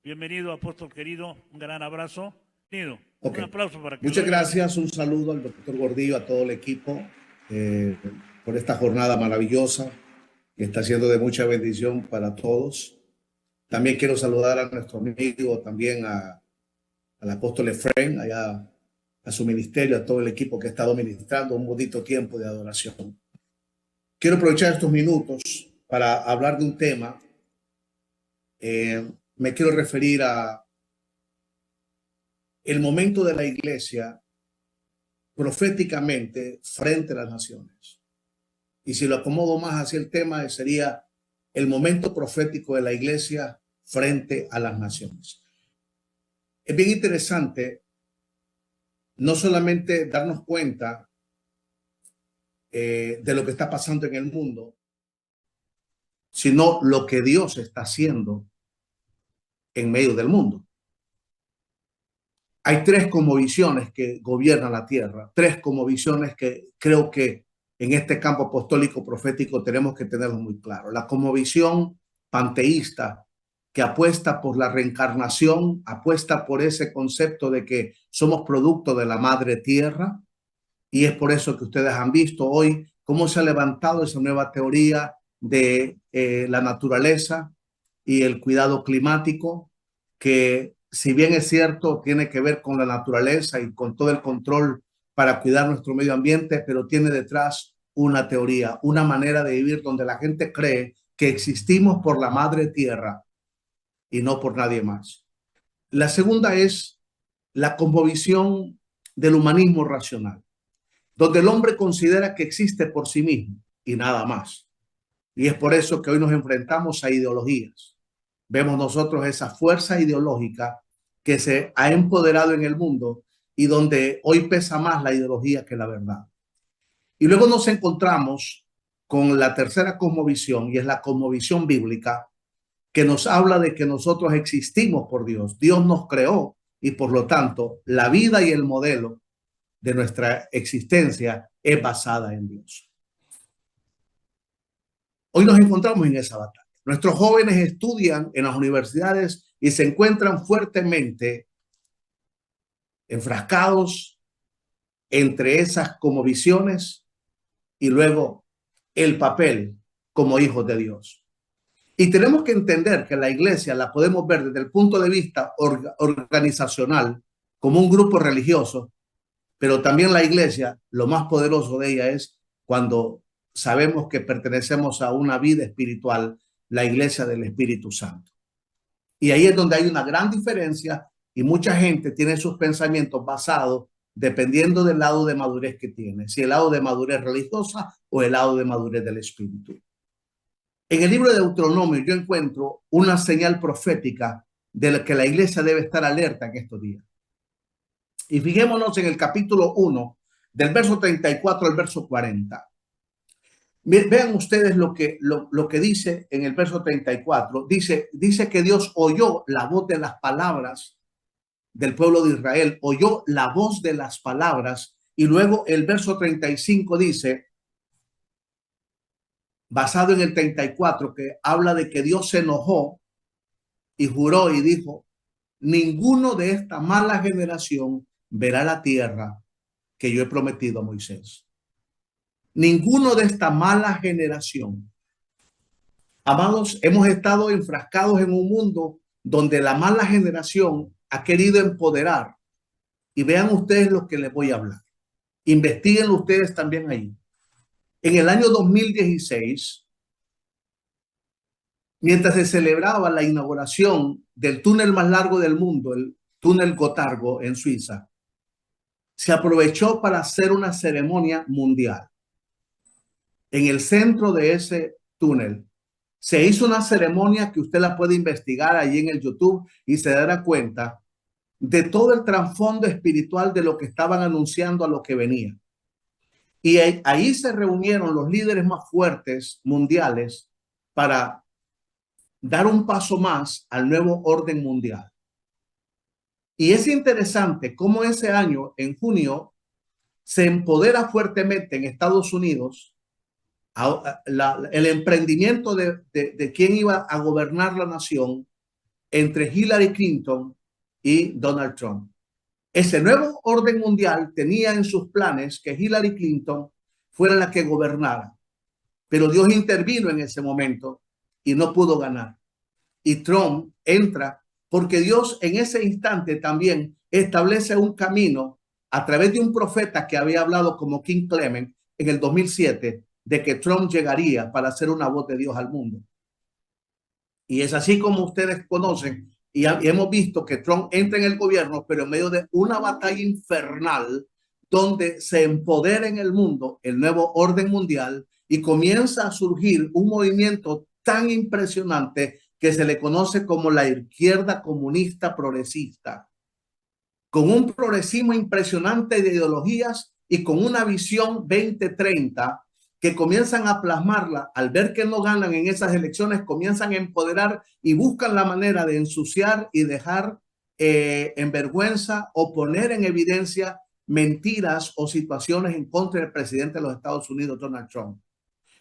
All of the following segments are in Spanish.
Bienvenido, apóstol querido. Un gran abrazo. Bienvenido. Okay. Un aplauso para que Muchas gracias. Un saludo al doctor Gordillo, a todo el equipo, por esta jornada maravillosa que está siendo de mucha bendición para todos. También quiero saludar a nuestro amigo, también al apóstol Efraín, allá a su ministerio, a todo el equipo que ha estado ministrando un bonito tiempo de adoración. Quiero aprovechar estos minutos para hablar de un tema. Me quiero referir a el momento de la iglesia proféticamente frente a las naciones. Y si lo acomodo más hacia el tema, sería el momento profético de la iglesia frente a las naciones. Es bien interesante no solamente darnos cuenta de lo que está pasando en el mundo, sino lo que Dios está haciendo en medio del mundo. Hay tres cosmovisiones que gobiernan la tierra, tres cosmovisiones que creo que en este campo apostólico profético tenemos que tenerlo muy claro. La cosmovisión panteísta, que apuesta por la reencarnación, apuesta por ese concepto de que somos producto de la madre tierra, y es por eso que ustedes han visto hoy cómo se ha levantado esa nueva teoría de la naturaleza y el cuidado climático, que si bien es cierto, tiene que ver con la naturaleza y con todo el control para cuidar nuestro medio ambiente, pero tiene detrás una teoría, una manera de vivir donde la gente cree que existimos por la madre tierra y no por nadie más. La segunda es la cosmovisión del humanismo racional, donde el hombre considera que existe por sí mismo y nada más. Y es por eso que hoy nos enfrentamos a ideologías. Vemos nosotros esa fuerza ideológica que se ha empoderado en el mundo y donde hoy pesa más la ideología que la verdad. Y luego nos encontramos con la tercera cosmovisión, y es la cosmovisión bíblica, que nos habla de que nosotros existimos por Dios. Dios nos creó y por lo tanto la vida y el modelo de nuestra existencia es basada en Dios. Hoy nos encontramos en esa batalla. Nuestros jóvenes estudian en las universidades y se encuentran fuertemente enfrascados entre esas como visiones y luego el papel como hijos de Dios. Y tenemos que entender que la iglesia la podemos ver desde el punto de vista organizacional como un grupo religioso, pero también la iglesia, lo más poderoso de ella es cuando sabemos que pertenecemos a una vida espiritual, la iglesia del Espíritu Santo. Y ahí es donde hay una gran diferencia y mucha gente tiene sus pensamientos basados dependiendo del lado de madurez que tiene, si el lado de madurez religiosa o el lado de madurez del Espíritu. En el libro de Deuteronomio yo encuentro una señal profética de la que la iglesia debe estar alerta en estos días. Y fijémonos en el capítulo 1, del verso 34 al verso 40. Vean ustedes lo que dice en el verso 34. Dice que Dios oyó la voz de las palabras del pueblo de Israel, oyó la voz de las palabras. Y luego el verso 35 dice, basado en el 34, que habla de que Dios se enojó y juró y dijo, ninguno de esta mala generación verá la tierra que yo he prometido a Moisés. Ninguno de esta mala generación. Amados, hemos estado enfrascados en un mundo donde la mala generación ha querido empoderar. Y vean ustedes lo que les voy a hablar. Investíguenlo ustedes también ahí. En el año 2016, mientras se celebraba la inauguración del túnel más largo del mundo, el túnel Gotargo en Suiza, se aprovechó para hacer una ceremonia mundial. En el centro de ese túnel se hizo una ceremonia que usted la puede investigar allí en el YouTube y se dará cuenta de todo el trasfondo espiritual de lo que estaban anunciando a lo que venía. Y ahí se reunieron los líderes más fuertes mundiales para dar un paso más al nuevo orden mundial. Y es interesante cómo ese año, en junio, se empodera fuertemente en Estados Unidos el emprendimiento de quién iba a gobernar la nación, entre Hillary Clinton y Donald Trump. Ese nuevo orden mundial tenía en sus planes que Hillary Clinton fuera la que gobernara, pero Dios intervino en ese momento y no pudo ganar. Y Trump entra porque Dios en ese instante también establece un camino a través de un profeta que había hablado como King Clement en el 2007 de que Trump llegaría para hacer una voz de Dios al mundo. Y es así como ustedes conocen y hemos visto que Trump entra en el gobierno, pero en medio de una batalla infernal donde se empodera en el mundo el nuevo orden mundial y comienza a surgir un movimiento tan impresionante que se le conoce como la izquierda comunista progresista, con un progresismo impresionante de ideologías y con una visión 2030 que comienzan a plasmarla. Al ver que no ganan en esas elecciones, comienzan a empoderar y buscan la manera de ensuciar y dejar en vergüenza o poner en evidencia mentiras o situaciones en contra del presidente de los Estados Unidos, Donald Trump.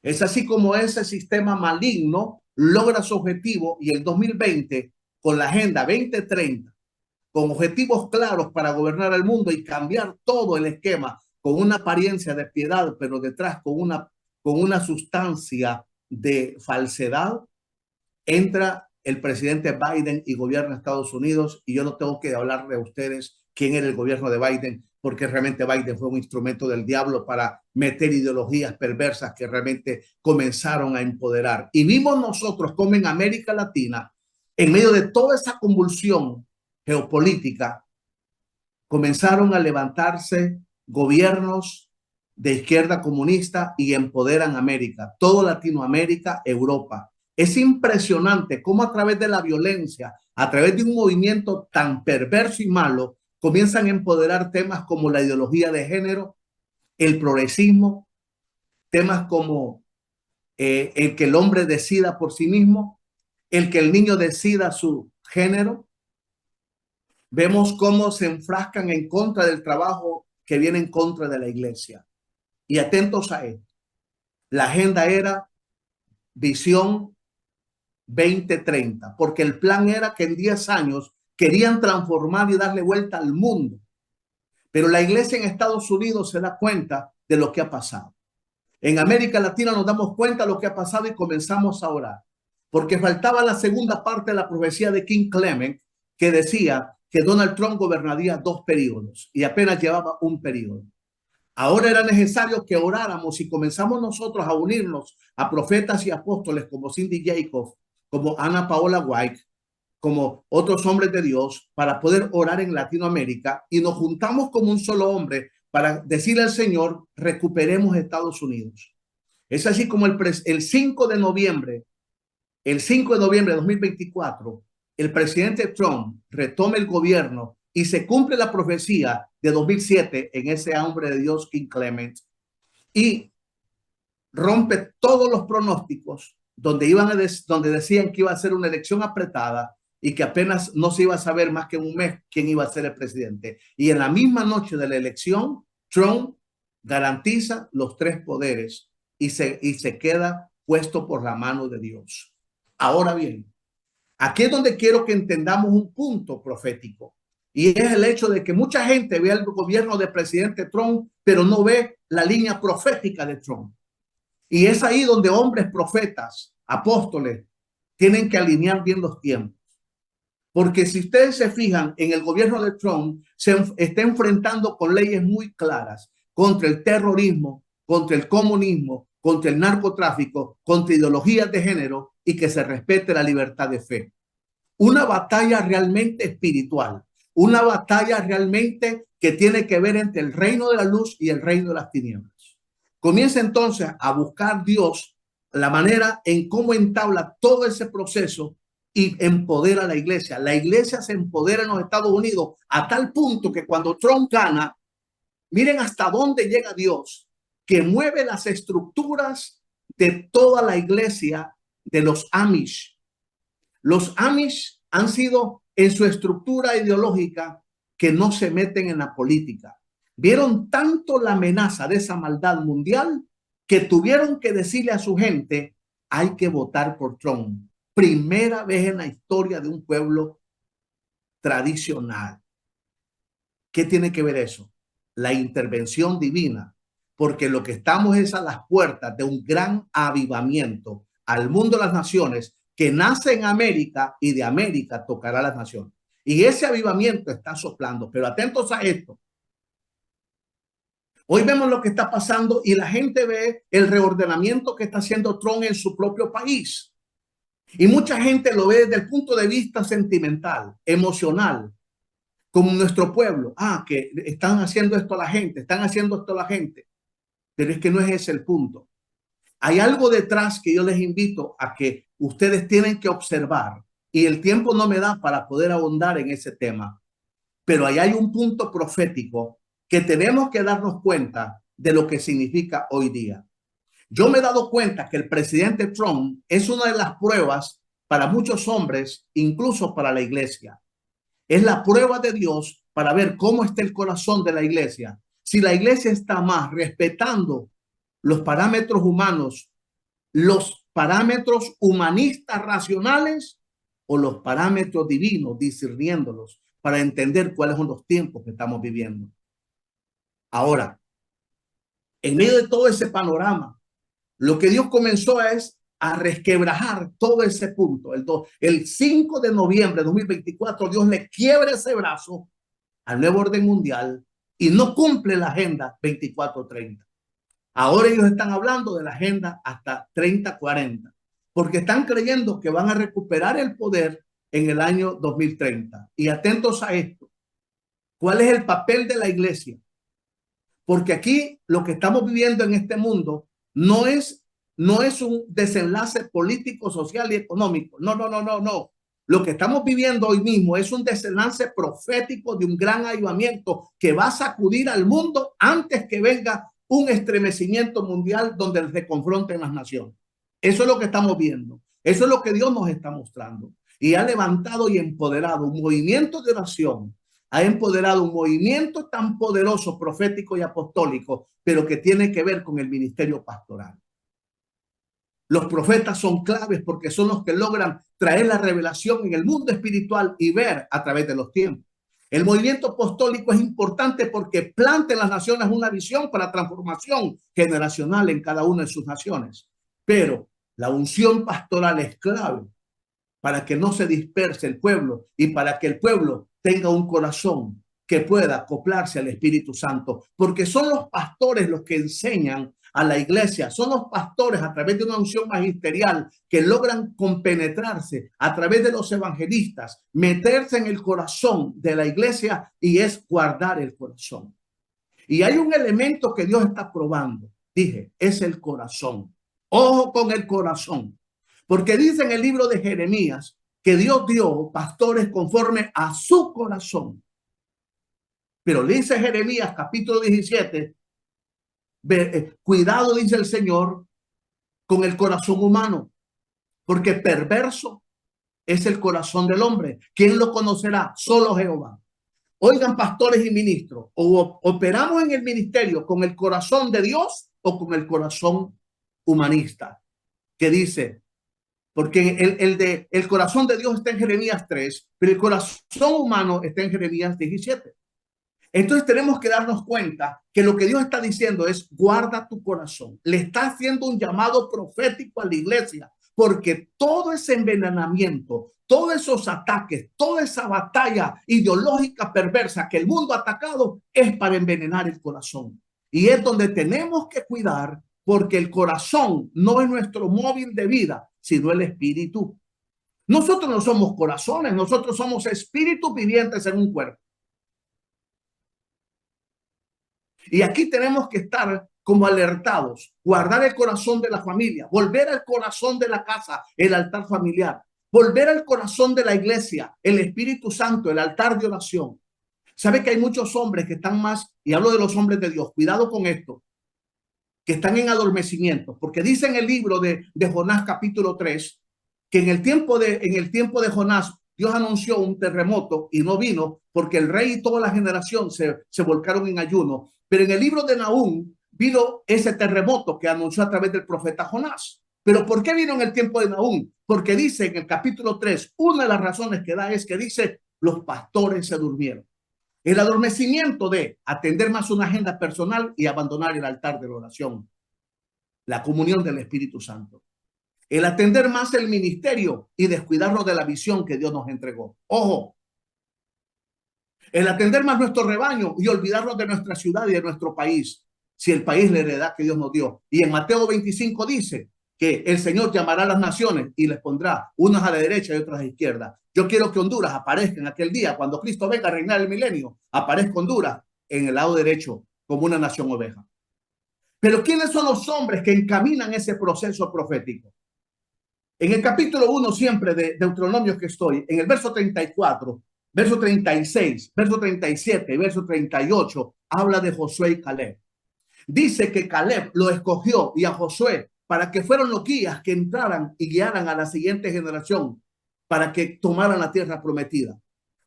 Es así como ese sistema maligno logra su objetivo y el 2020, con la Agenda 2030, con objetivos claros para gobernar el mundo y cambiar todo el esquema con una apariencia de piedad, pero detrás con una sustancia de falsedad, entra el presidente Biden y gobierna Estados Unidos. Y yo no tengo que hablarle a ustedes quién era el gobierno de Biden, porque realmente Biden fue un instrumento del diablo para meter ideologías perversas que realmente comenzaron a empoderar. Y vimos nosotros como en América Latina, en medio de toda esa convulsión geopolítica, comenzaron a levantarse gobiernos de izquierda comunista y empoderan América, todo Latinoamérica, Europa. Es impresionante cómo a través de la violencia, a través de un movimiento tan perverso y malo, comienzan a empoderar temas como la ideología de género, el progresismo, temas como el que el hombre decida por sí mismo, el que el niño decida su género. Vemos cómo se enfrascan en contra del trabajo que viene en contra de la iglesia. Y atentos a esto. La agenda era visión 2030, porque el plan era que en 10 años querían transformar y darle vuelta al mundo. Pero la iglesia en Estados Unidos se da cuenta de lo que ha pasado. En América Latina nos damos cuenta de lo que ha pasado y comenzamos a orar, porque faltaba la segunda parte de la profecía de King Clement, que decía que Donald Trump gobernaría 2 periodos y apenas llevaba un periodo. Ahora era necesario que oráramos y comenzamos nosotros a unirnos a profetas y apóstoles como Cindy Jacobs, como Ana Paola White, como otros hombres de Dios, para poder orar en Latinoamérica, y nos juntamos como un solo hombre para decirle al Señor: recuperemos Estados Unidos. Es así como el 5 de noviembre de 2024, el presidente Trump retoma el gobierno y se cumple la profecía de 2007 en ese hombre de Dios, King Clement, y rompe todos los pronósticos donde decían que iba a ser una elección apretada y que apenas no se iba a saber más que un mes quién iba a ser el presidente. Y en la misma noche de la elección, Trump garantiza los 3 poderes y se queda puesto por la mano de Dios. Ahora bien, aquí es donde quiero que entendamos un punto profético, y es el hecho de que mucha gente ve el gobierno del presidente Trump, pero no ve la línea profética de Trump. Y es ahí donde hombres profetas, apóstoles, tienen que alinear bien los tiempos. Porque si ustedes se fijan, en el gobierno de Trump se está enfrentando con leyes muy claras contra el terrorismo, contra el comunismo, contra el narcotráfico, contra ideologías de género, y que se respete la libertad de fe. Una batalla realmente espiritual, una batalla realmente que tiene que ver entre el reino de la luz y el reino de las tinieblas. Comienza entonces a buscar Dios la manera en cómo entabla todo ese proceso y empodera a la iglesia. La iglesia se empodera en los Estados Unidos a tal punto que cuando Trump gana, miren hasta dónde llega Dios, que mueve las estructuras de toda la iglesia de los Amish. Los Amish han sido en su estructura ideológica que no se meten en la política. Vieron tanto la amenaza de esa maldad mundial que tuvieron que decirle a su gente: hay que votar por Trump. Primera vez en la historia de un pueblo tradicional. ¿Qué tiene que ver eso? La intervención divina, porque lo que estamos es a las puertas de un gran avivamiento al mundo de las naciones que nace en América y de América tocará a las naciones. Y ese avivamiento está soplando, pero atentos a esto. Hoy vemos lo que está pasando y la gente ve el reordenamiento que está haciendo Trump en su propio país. Y mucha gente lo ve desde el punto de vista sentimental, emocional, como nuestro pueblo. Que están haciendo esto a la gente, están haciendo esto a la gente. Pero es que no es ese el punto. Hay algo detrás que yo les invito a que ustedes tienen que observar. Y el tiempo no me da para poder ahondar en ese tema. Pero ahí hay un punto profético que tenemos que darnos cuenta de lo que significa hoy día. Yo me he dado cuenta que el presidente Trump es una de las pruebas para muchos hombres, incluso para la iglesia. Es la prueba de Dios para ver cómo está el corazón de la iglesia. Si la iglesia está más respetando los parámetros humanos, los parámetros humanistas racionales o los parámetros divinos, discerniéndolos para entender cuáles son los tiempos que estamos viviendo. Ahora, en medio de todo ese panorama, lo que Dios comenzó es a resquebrajar todo ese punto. El 5 de noviembre de 2024, Dios le quiebra ese brazo al nuevo orden mundial y no cumple la agenda 24-30. Ahora ellos están hablando de la agenda hasta 30-40, porque están creyendo que van a recuperar el poder en el año 2030. Y atentos a esto. ¿Cuál es el papel de la iglesia? Porque aquí lo que estamos viviendo en este mundo no es un desenlace político, social y económico. No. Lo que estamos viviendo hoy mismo es un desenlace profético de un gran avivamiento que va a sacudir al mundo antes que venga un estremecimiento mundial donde se confronten las naciones. Eso es lo que estamos viendo. Eso es lo que Dios nos está mostrando. Y ha levantado y empoderado un movimiento de oración. Ha empoderado un movimiento tan poderoso, profético y apostólico, pero que tiene que ver con el ministerio pastoral. Los profetas son claves porque son los que logran traer la revelación en el mundo espiritual y ver a través de los tiempos. El movimiento apostólico es importante porque planta en las naciones una visión para transformación generacional en cada una de sus naciones. Pero la unción pastoral es clave para que no se disperse el pueblo y para que el pueblo tenga un corazón que pueda acoplarse al Espíritu Santo, porque son los pastores los que enseñan a la iglesia, son los pastores a través de una unción magisterial que logran compenetrarse a través de los evangelistas, meterse en el corazón de la iglesia y es guardar el corazón. Y hay un elemento que Dios está probando, dije, es el corazón. Ojo con el corazón, porque dice en el libro de Jeremías que Dios dio pastores conforme a su corazón. Pero dice Jeremías capítulo 17, cuidado, dice el Señor, con el corazón humano, porque perverso es el corazón del hombre. ¿Quién lo conocerá? Solo Jehová. Oigan, pastores y ministros, o operamos en el ministerio con el corazón de Dios o con el corazón humanista, que dice, porque el corazón de Dios está en Jeremías 3, pero el corazón humano está en Jeremías 17. Entonces tenemos que darnos cuenta que lo que Dios está diciendo es guarda tu corazón. Le está haciendo un llamado profético a la iglesia, porque todo ese envenenamiento, todos esos ataques, toda esa batalla ideológica perversa que el mundo ha atacado es para envenenar el corazón. Y es donde tenemos que cuidar, porque el corazón no es nuestro móvil de vida, sino el espíritu. Nosotros no somos corazones, nosotros somos espíritus vivientes en un cuerpo. Y aquí tenemos que estar como alertados, guardar el corazón de la familia, volver al corazón de la casa, el altar familiar, volver al corazón de la iglesia, el Espíritu Santo, el altar de oración. ¿Sabe que hay muchos hombres que están más, y hablo de los hombres de Dios, cuidado con esto, que están en adormecimiento? Porque dice en el libro de Jonás capítulo 3, que en el tiempo de Jonás, Dios anunció un terremoto y no vino porque el rey y toda la generación se volcaron en ayuno. Pero en el libro de Nahum vino ese terremoto que anunció a través del profeta Jonás. Pero ¿por qué vino en el tiempo de Nahum? Porque dice en el capítulo 3, una de las razones que da es que dice, los pastores se durmieron. El adormecimiento de atender más una agenda personal y abandonar el altar de la oración, la comunión del Espíritu Santo. El atender más el ministerio y descuidarnos de la visión que Dios nos entregó. Ojo, el atender más nuestro rebaño y olvidarnos de nuestra ciudad y de nuestro país, si el país es la heredad que Dios nos dio. Y en Mateo 25 dice que el Señor llamará a las naciones y les pondrá unas a la derecha y otras a la izquierda. Yo quiero que Honduras aparezca en aquel día, cuando Cristo venga a reinar el milenio, aparezca Honduras en el lado derecho como una nación oveja. Pero ¿quiénes son los hombres que encaminan ese proceso profético? En el capítulo 1 siempre de Deuteronomio que estoy, en el verso 34, verso 36, verso 37 y verso 38, habla de Josué y Caleb. Dice que Caleb lo escogió y a Josué para que fueran los guías que entraran y guiaran a la siguiente generación para que tomaran la tierra prometida.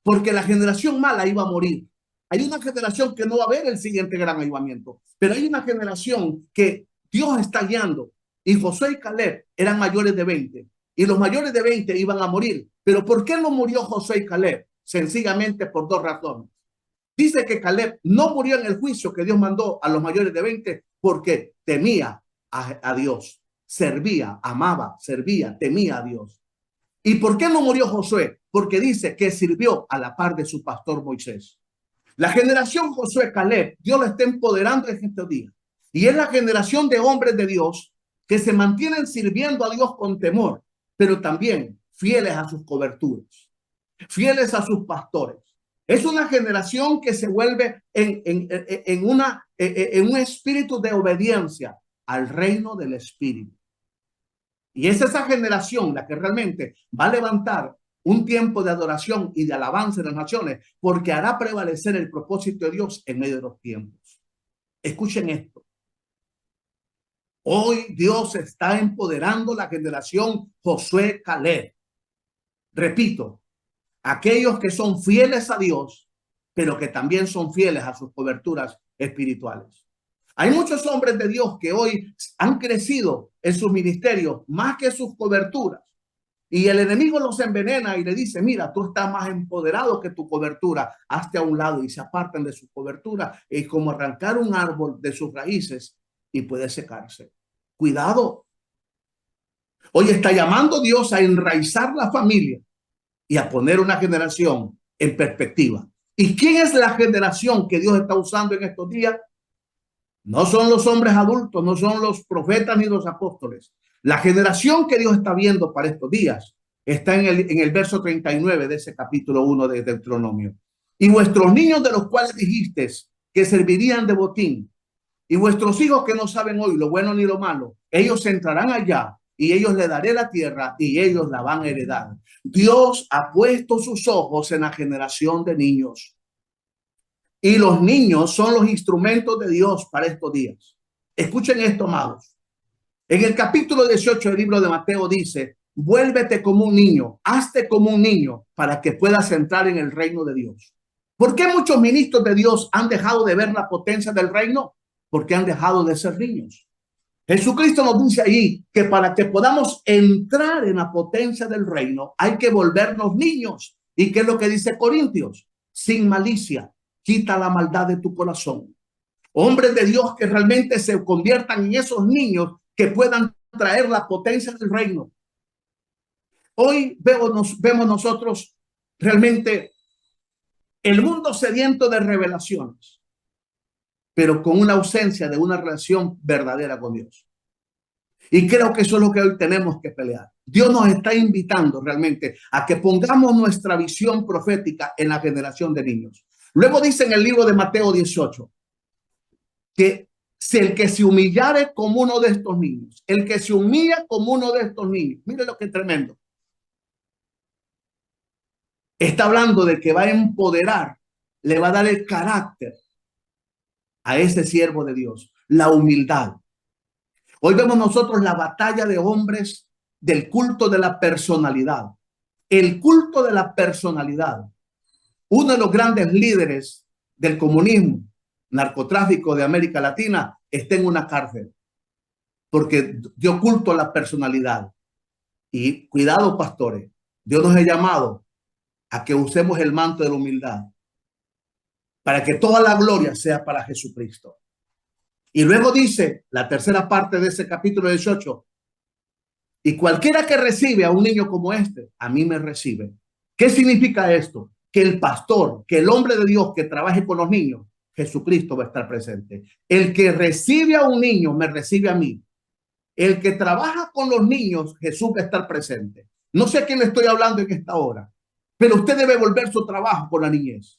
Porque la generación mala iba a morir. Hay una generación que no va a ver el siguiente gran avivamiento, pero hay una generación que Dios está guiando. Y Josué y Caleb eran mayores de 20 y los mayores de 20 iban a morir. Pero ¿por qué no murió Josué y Caleb? Sencillamente por dos razones. Dice que Caleb no murió en el juicio que Dios mandó a los mayores de 20 porque temía a Dios, servía, amaba, servía, temía a Dios. ¿Y por qué no murió Josué? Porque dice que sirvió a la par de su pastor Moisés. La generación Josué Caleb, Dios lo está empoderando en estos días. Y es la generación de hombres de Dios que se mantienen sirviendo a Dios con temor, pero también fieles a sus coberturas, fieles a sus pastores. Es una generación que se vuelve en un espíritu de obediencia al reino del Espíritu. Y es esa generación la que realmente va a levantar un tiempo de adoración y de alabanza en las naciones, porque hará prevalecer el propósito de Dios en medio de los tiempos. Escuchen esto. Hoy Dios está empoderando la generación Josué Caleb. Repito, aquellos que son fieles a Dios, pero que también son fieles a sus coberturas espirituales. Hay muchos hombres de Dios que hoy han crecido en sus ministerios más que sus coberturas. Y el enemigo los envenena y le dice, mira, tú estás más empoderado que tu cobertura, hazte a un lado, y se apartan de su cobertura. Es como arrancar un árbol de sus raíces y puede secarse. Cuidado. Hoy está llamando Dios a enraizar la familia y a poner una generación en perspectiva. ¿Y quién es la generación que Dios está usando en estos días? No son los hombres adultos, no son los profetas ni los apóstoles. La generación que Dios está viendo para estos días está en el verso 39 de ese capítulo 1 de Deuteronomio. Y vuestros niños de los cuales dijisteis que servirían de botín, y vuestros hijos que no saben hoy lo bueno ni lo malo, ellos entrarán allá y ellos le daré la tierra y ellos la van a heredar. Dios ha puesto sus ojos en la generación de niños. Y los niños son los instrumentos de Dios para estos días. Escuchen esto, amados. En el capítulo 18 del libro de Mateo dice, vuélvete como un niño, hazte como un niño para que puedas entrar en el reino de Dios. ¿Por qué muchos ministros de Dios han dejado de ver la potencia del reino? Porque han dejado de ser niños. Jesucristo nos dice ahí que para que podamos entrar en la potencia del reino hay que volvernos niños. ¿Y qué es lo que dice Corintios? Sin malicia, quita la maldad de tu corazón. Hombres de Dios que realmente se conviertan en esos niños que puedan traer la potencia del reino. Hoy vemos nosotros realmente el mundo sediento de revelaciones, pero con una ausencia de una relación verdadera con Dios. Y creo que eso es lo que hoy tenemos que pelear. Dios nos está invitando realmente a que pongamos nuestra visión profética en la generación de niños. Luego dice en el libro de Mateo 18 que si el que se humillare como uno de estos niños, el que se humilla como uno de estos niños, mire lo que es tremendo. Está hablando de que va a empoderar, le va a dar el carácter a ese siervo de Dios, la humildad. Hoy vemos nosotros la batalla de hombres del culto de la personalidad. El culto de la personalidad. Uno de los grandes líderes del comunismo, narcotráfico de América Latina, está en una cárcel. porque dio culto a la personalidad. Y cuidado, pastores, Dios nos ha llamado a que usemos el manto de la humildad para que toda la gloria sea para Jesucristo. Y luego dice la tercera parte de ese capítulo 18, y cualquiera que recibe a un niño como este, a mí me recibe. ¿Qué significa esto? Que el pastor, que el hombre de Dios que trabaje con los niños, Jesucristo va a estar presente. El que recibe a un niño, me recibe a mí. El que trabaja con los niños, Jesús va a estar presente. No sé a quién le estoy hablando en esta hora, pero usted debe volver su trabajo con la niñez.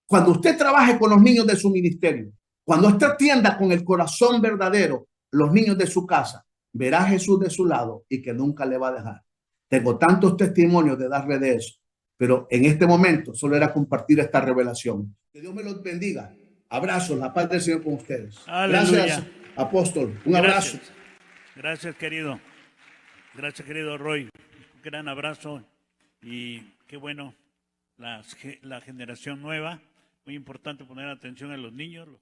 Cuando usted trabaje con los niños de su ministerio, cuando usted atienda con el corazón verdadero los niños de su casa, verá a Jesús de su lado y que nunca le va a dejar. Tengo tantos testimonios de darle de eso, pero en este momento solo era compartir esta revelación. Que Dios me los bendiga. Abrazos, la paz del Señor con ustedes. Aleluya. Gracias, apóstol. Un Gracias. abrazo. Gracias, querido. Gracias, querido Roy. Un gran abrazo y qué bueno la generación nueva. Muy importante poner atención a los niños.